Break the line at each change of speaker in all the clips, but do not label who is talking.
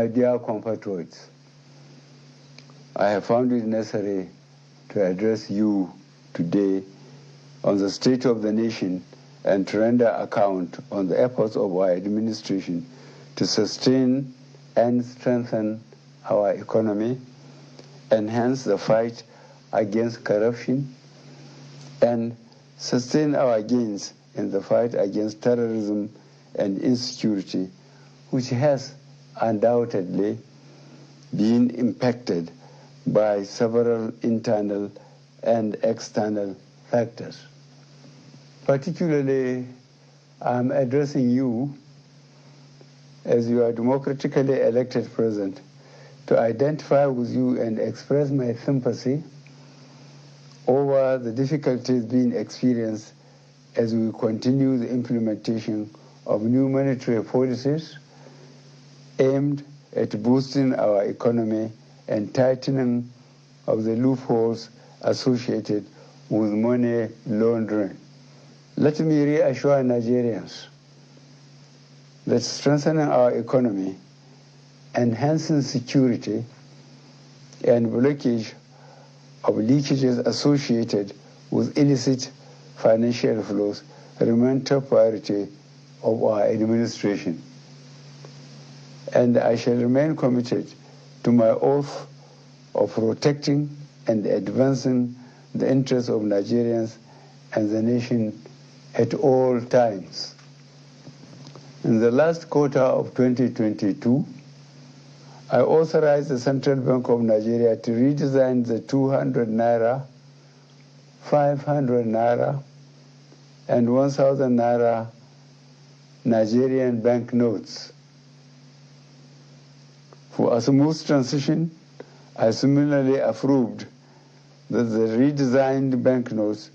My dear compatriots, I have found it necessary to address you today on the state of the nation and to render account on the efforts of our administration to sustain and strengthen our economy, enhance the fight against corruption, and sustain our gains in the fight against terrorism and insecurity, which has undoubtedly been impacted by several internal and external factors. Particularly, I'm addressing you as your democratically elected president to identify with you and express my sympathy over the difficulties being experienced as we continue the implementation of new monetary policies aimed at boosting our economy and tightening of the loopholes associated with money laundering. Let me reassure Nigerians that strengthening our economy, enhancing security, and blockage of leakages associated with illicit financial flows remain top priority of our administration. And I shall remain committed to my oath of protecting and advancing the interests of Nigerians and the nation at all times. In the last quarter of 2022, I authorized the Central Bank of Nigeria to redesign the 200 naira, 500 naira, and 1,000 naira Nigerian banknotes. For a smooth transition, I similarly approved that the redesigned banknotes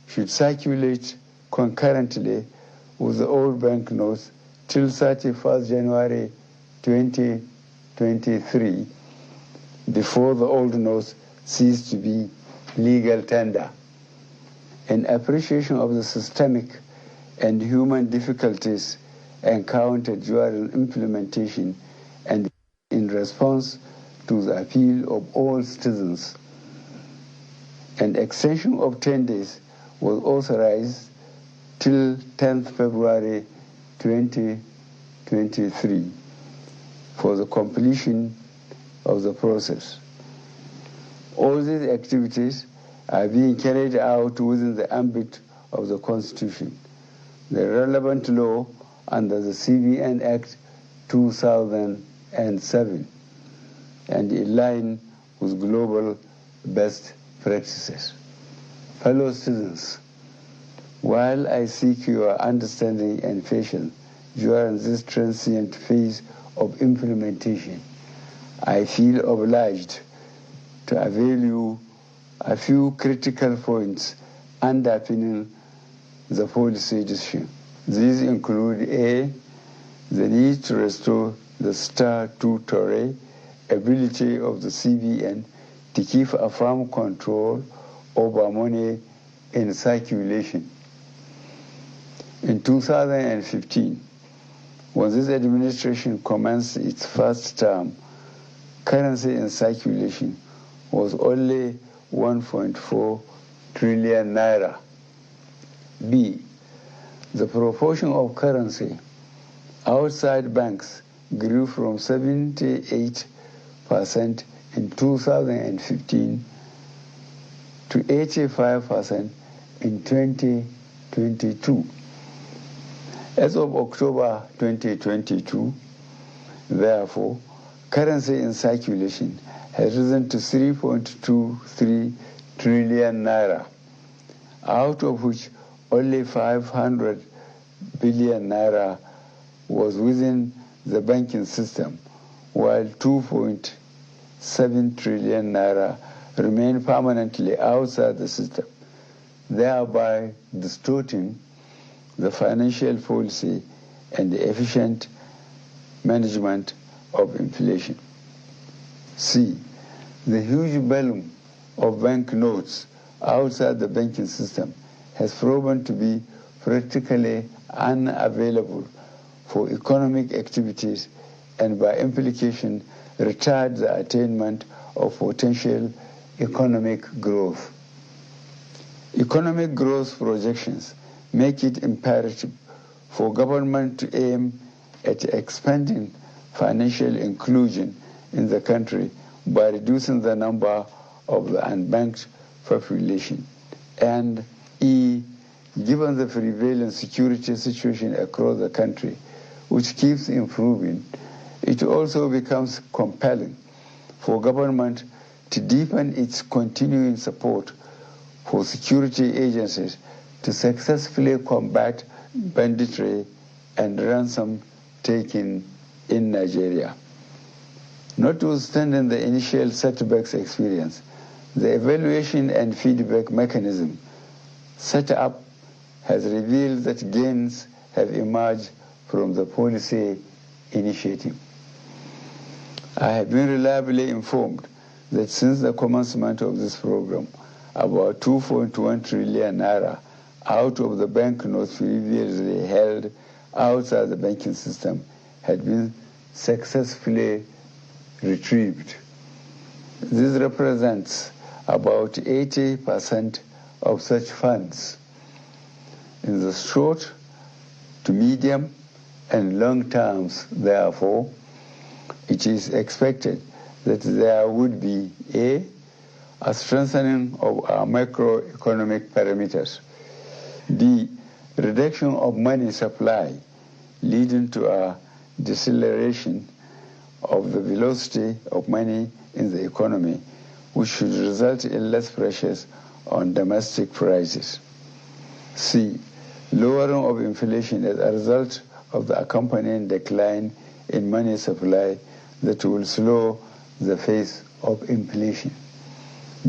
should circulate concurrently with the old banknotes till 31st January 2023, before the old notes cease to be legal tender. In appreciation of the systemic and human difficulties encountered during implementation and in response to the appeal of all citizens, an extension of 10 days was authorized till 10th February 2023 for the completion of the process. All these activities are being carried out within the ambit of the Constitution, the relevant law under the CBN Act 2007, and in line with global best practices. Fellow citizens, while I seek your understanding and patience during this transient phase of implementation, I feel obliged to avail you a few critical points underpinning the policy decision. These include A, the need to restore the statutory ability of the CBN to keep a firm control over money in circulation. In 2015, when this administration commenced its first term, currency in circulation was only 1.4 trillion naira. B, the proportion of currency outside banks grew from 78% in 2015 to 85% in 2022. As of October 2022, therefore, currency in circulation has risen to 3.23 trillion naira, out of which only 500 billion naira was within the banking system, while 2.7 trillion naira remained permanently outside the system, thereby distorting the financial policy and the efficient management of inflation. C, the huge volume of banknotes outside the banking system has proven to be practically unavailable for economic activities and by implication retard the attainment of potential economic growth. Economic growth projections make it imperative for government to aim at expanding financial inclusion in the country by reducing the number of the unbanked population. And E, given the prevalent security situation across the country, which keeps improving, it also becomes compelling for government to deepen its continuing support for security agencies to successfully combat banditry and ransom taking in Nigeria. Notwithstanding the initial setbacks experience, the evaluation and feedback mechanism set up has revealed that gains have emerged from the policy initiative. I have been reliably informed that since the commencement of this program, about 2.1 trillion naira out of the banknotes previously held outside the banking system had been successfully retrieved. This represents about 80% of such funds. In the short to medium and long terms, therefore, it is expected that there would be a strengthening of our macroeconomic parameters, B, reduction of money supply leading to a deceleration of the velocity of money in the economy, which should result in less pressures on domestic prices. C, lowering of inflation as a result of the accompanying decline in money supply that will slow the pace of inflation.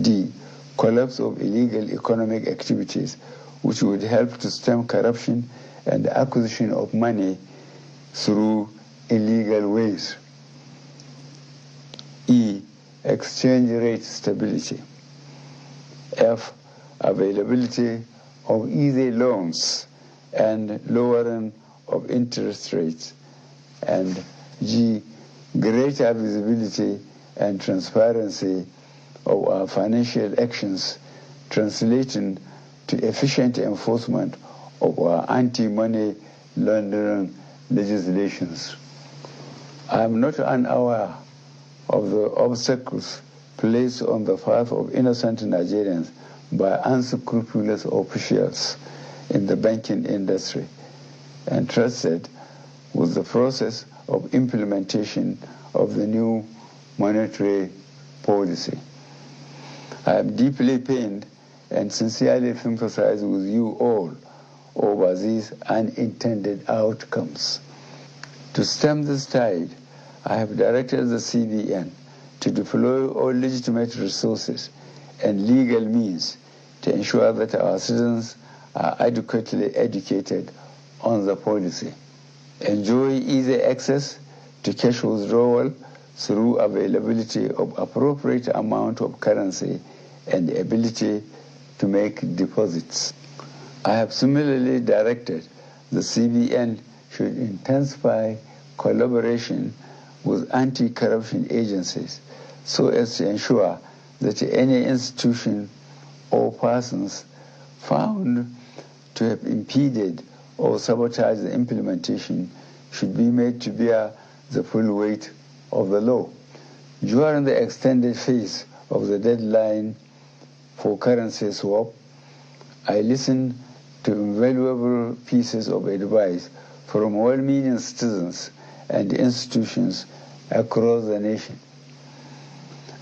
D, collapse of illegal economic activities, which would help to stem corruption and the acquisition of money through illegal ways. E, exchange rate stability. F, availability of easy loans and lowering of interest rates. And G, greater visibility and transparency of our financial actions, translating to efficient enforcement of our anti-money laundering legislations. I am not unaware of the obstacles placed on the path of innocent Nigerians by unscrupulous officials in the banking industry, entrusted with the process of implementation of the new monetary policy. I am deeply pained and sincerely sympathize with you all over these unintended outcomes. To stem this tide, I have directed the CBN to deploy all legitimate resources and legal means to ensure that our citizens are adequately educated on the policy, enjoy easy access to cash withdrawal through availability of appropriate amount of currency and the ability to make deposits. I have similarly directed the CBN should intensify collaboration with anti-corruption agencies so as to ensure that any institution or persons found to have impeded or sabotaged the implementation should be made to bear the full weight of the law. During the extended phase of the deadline for currency swap, I listened to invaluable pieces of advice from well-meaning citizens and institutions across the nation.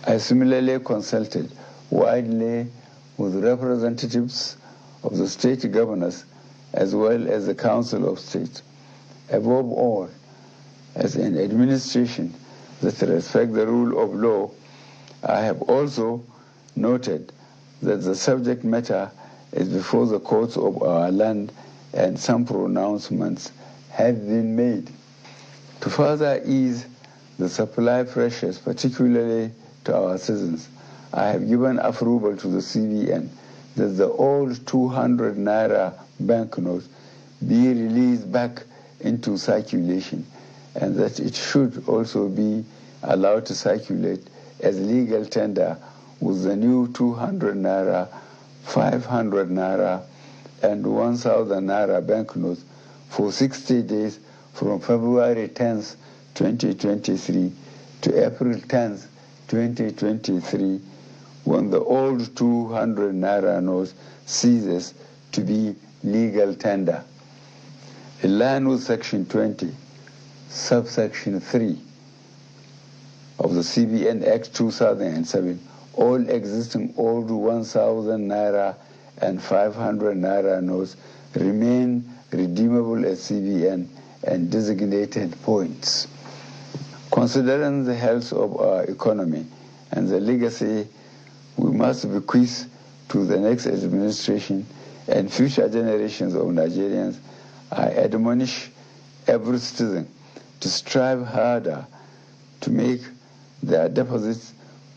I similarly consulted widely with representatives of the state governors as well as the Council of State. Above all, as an administration that respects the rule of law, I have also noted that the subject matter is before the courts of our land and some pronouncements have been made. To further ease the supply pressures, particularly to our citizens, I have given approval to the CBN that the old 200 naira banknotes be released back into circulation and that it should also be allowed to circulate as legal tender with the new 200 naira, 500 naira, and 1,000 naira banknotes for 60 days from February 10th, 2023 to April 10th, 2023, when the old 200 naira note ceases to be legal tender. In line with Section 20, subsection 3 of the CBN Act 2007, all existing old 1,000 naira and 500 naira notes remain redeemable at CBN and designated points. Considering the health of our economy and the legacy we must bequeath to the next administration and future generations of Nigerians, I admonish every citizen to strive harder to make their deposits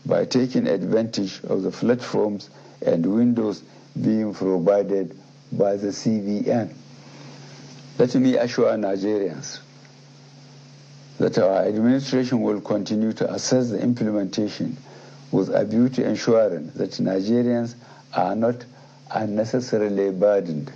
by taking advantage of the platforms and windows being provided by the CBN. Let me assure Nigerians that our administration will continue to assess the implementation with a view to ensuring that Nigerians are not unnecessarily burdened.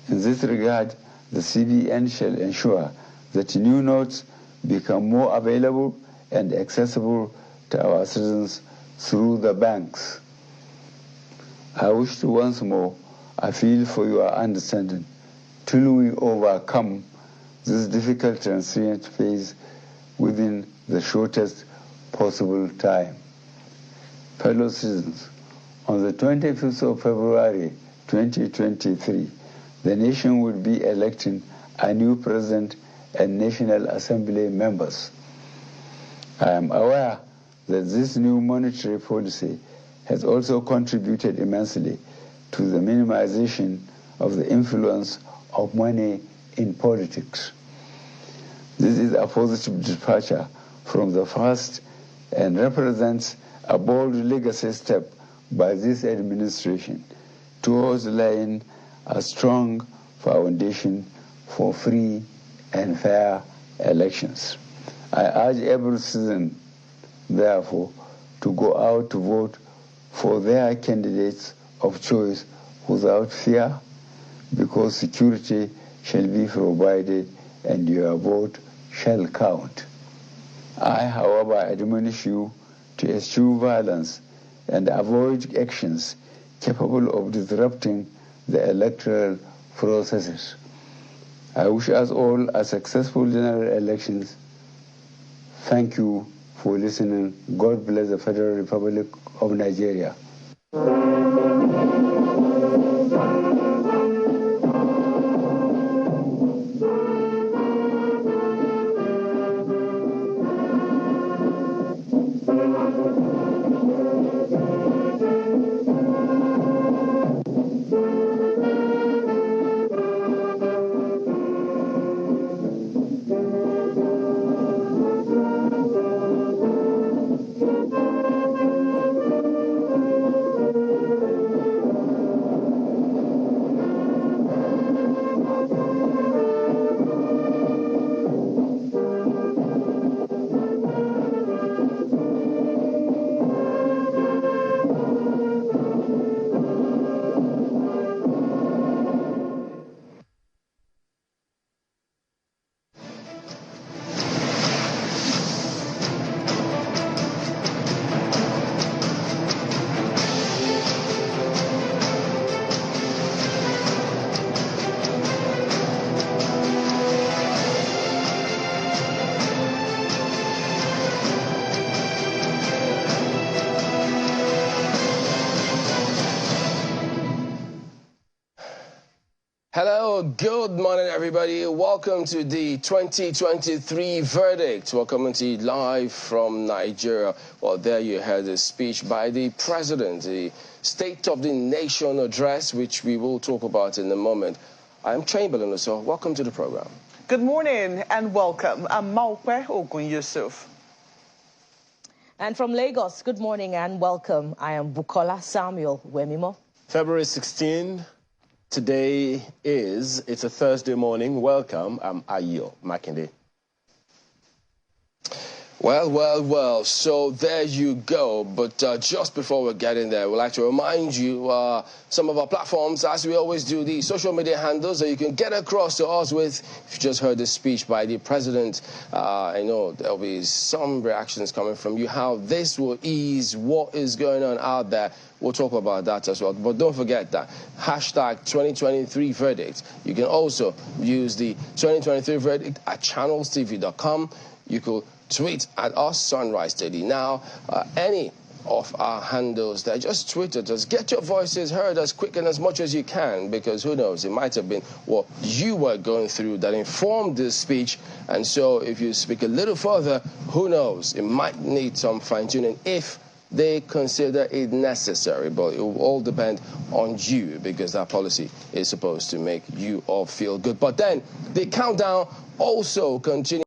In this regard, the CBN shall ensure that new notes become more available and accessible to our citizens through the banks. I wish to once more appeal for your understanding till we overcome this difficult transient phase within the shortest possible time. Fellow citizens, on the 25th of February 2023, the nation will be electing a new president and National Assembly members. I am aware that this new monetary policy has also contributed immensely to the minimization of the influence of money in politics. This is a positive departure from the past and represents a bold legacy step by this administration towards laying a strong foundation for free and fair elections. I urge every citizen, therefore, to go out to vote for their candidates of choice without fear, because security shall be provided and your vote shall count. I, however, admonish you to eschew violence and avoid actions capable of disrupting the electoral processes. I wish us all a successful general elections. Thank you for listening. God bless the Federal Republic of Nigeria.
Hello, good morning, everybody. Welcome to the 2023 verdict. Welcome to you live from Nigeria. Well, there you heard a speech by the president, the State of the Nation address, which we will talk about in a moment. I'm Chamberlain, so welcome to the program.
Good morning and welcome. I'm Maukwe Ogun Yusuf.
And from Lagos, good morning and welcome. I am Bukola Samuel Wemimo.
February 16. Today it's a Thursday morning. Welcome. I'm Ayo Makinde. Well, so there you go. But just before we get in there, we'd like to remind you some of our platforms, as we always do, the social media handles that you can get across to us with. If you just heard the speech by the president, I know there'll be some reactions coming from you, how this will ease what is going on out there. We'll talk about that as well. But don't forget that hashtag 2023 verdict. You can also use the 2023 verdict at channelstv.com. You could tweet at us, Sunrise Daily Now, any of our handles there. Just tweet at us. Get your voices heard as quick and as much as you can, because who knows, it might have been what you were going through that informed this speech. And so if you speak a little further, who knows, it might need some fine-tuning if they consider it necessary. But it will all depend on you, because that policy is supposed to make you all feel good. But then the countdown also continues.